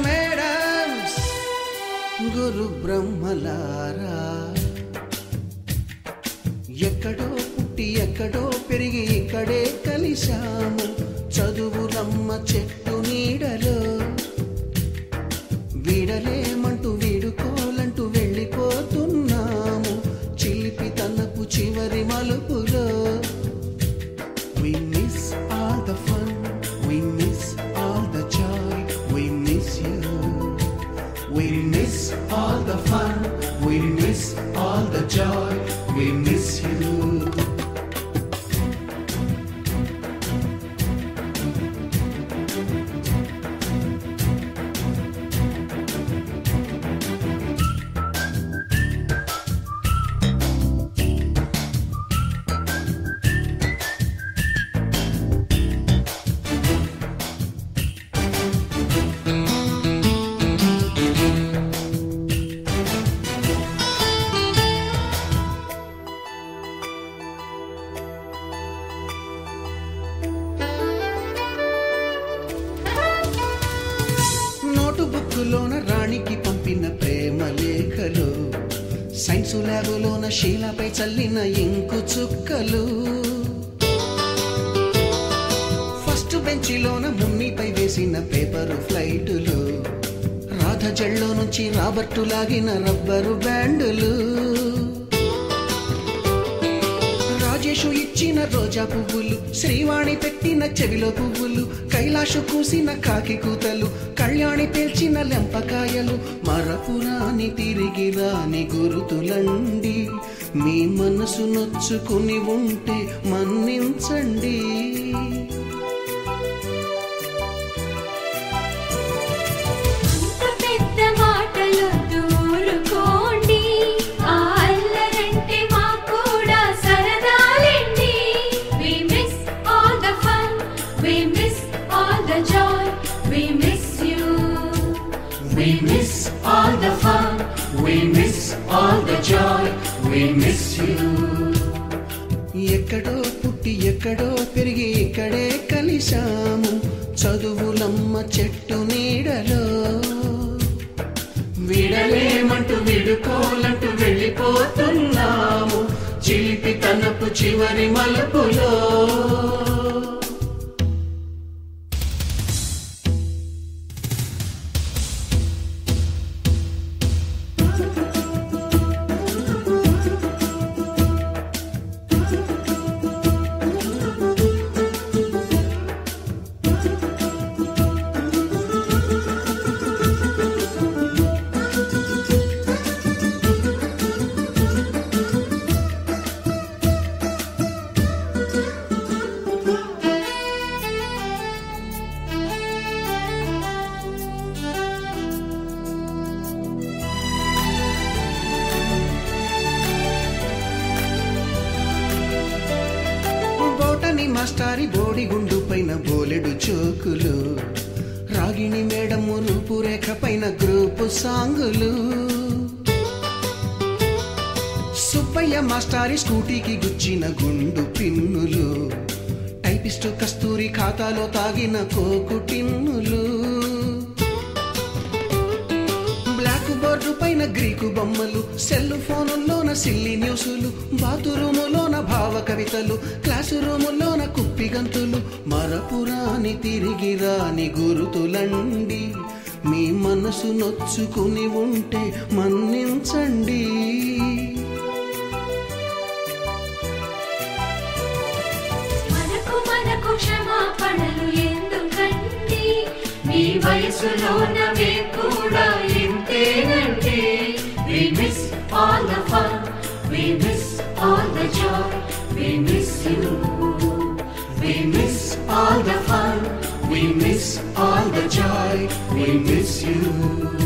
Madams గురు బ్రహ్మలారా ఎక్కడో పుట్టి ఎక్కడో పెరిగి ఇక్కడే కలిశాము చదువులమ్మ చెట్టు నీడలో వీడలేమంటూ వీడుకోలంటూ వెళ్ళిపోతున్నాము చిలిపి తనపు చివరి మలుపులో We miss all the fun, we miss all the joy, we miss you. We miss all the fun, we miss all the joy, we miss you. బుక్కులోన రాణికి పంపిన ప్రేమ లేఖలు సైన్స్ ల్యాబులోన శీలపై చల్లిన ఇంకు చుక్కలు ఫస్ట్ బెంచిలోన మున్నిపై వేసిన పేపరు ఫ్లైటులు రాధ జల్లో నుంచి రాబర్టు లాగిన rubber బ్యాండులు Rajesh ఇచ్చిన రోజా పువ్వులు శ్రీవాణి పెట్టిన చెవిలో పువ్వులు కైలాషు కూసిన కాకి కూతలు కళ్యాణి పేల్చిన లెంపకాయలు మరపురాని తిరిగి రాని గురుతులండి మీ మనసు నొచ్చుకుని ఉంటే మన్నించండి We miss all the fun, we miss all the joy, we miss you. ఎక్కడో పుట్టి ఎక్కడో పెరిగి ఇక్కడే కలిశాము చదువులమ్మ చెట్టు నీడలో వీడలేమంటూ విడుకోలంటూ వెళ్ళిపోతున్నాము చిలిపి తనపు చివరి మలుపులో మాస్టారి బోడిగుండు పైన బోలెడు చోకులు రాగిణి మేడము రూపురేఖ పైన గ్రూపు సాంగులు సుబ్బయ్య మాస్టారి స్కూటీకి గుచ్చిన గుండు పిన్నులు టైపిస్టు కస్తూరి ఖాతాలో తాగిన కోకు టిన్నులు బ్లాక్ బోర్డు పైన గ్రీకు బొమ్మలు సెల్ ఫోనుల్లోన సిల్లి న్యూసులు బాతురూములోన భావ కవితలు క్లాసు రూములోన కుప్పిగంతులు మరపురాని తిరిగి రాని గురుతులండి మీ మనసు నొచ్చుకుని ఉంటే మన్నించండి మనకు క్షమాపణలు ఎందుకండి మీ వయసులో నవే కూడా ఇంతేనండి We miss all the fun, we miss all the joy, we miss you. We miss all the fun, we miss all the joy, we miss you.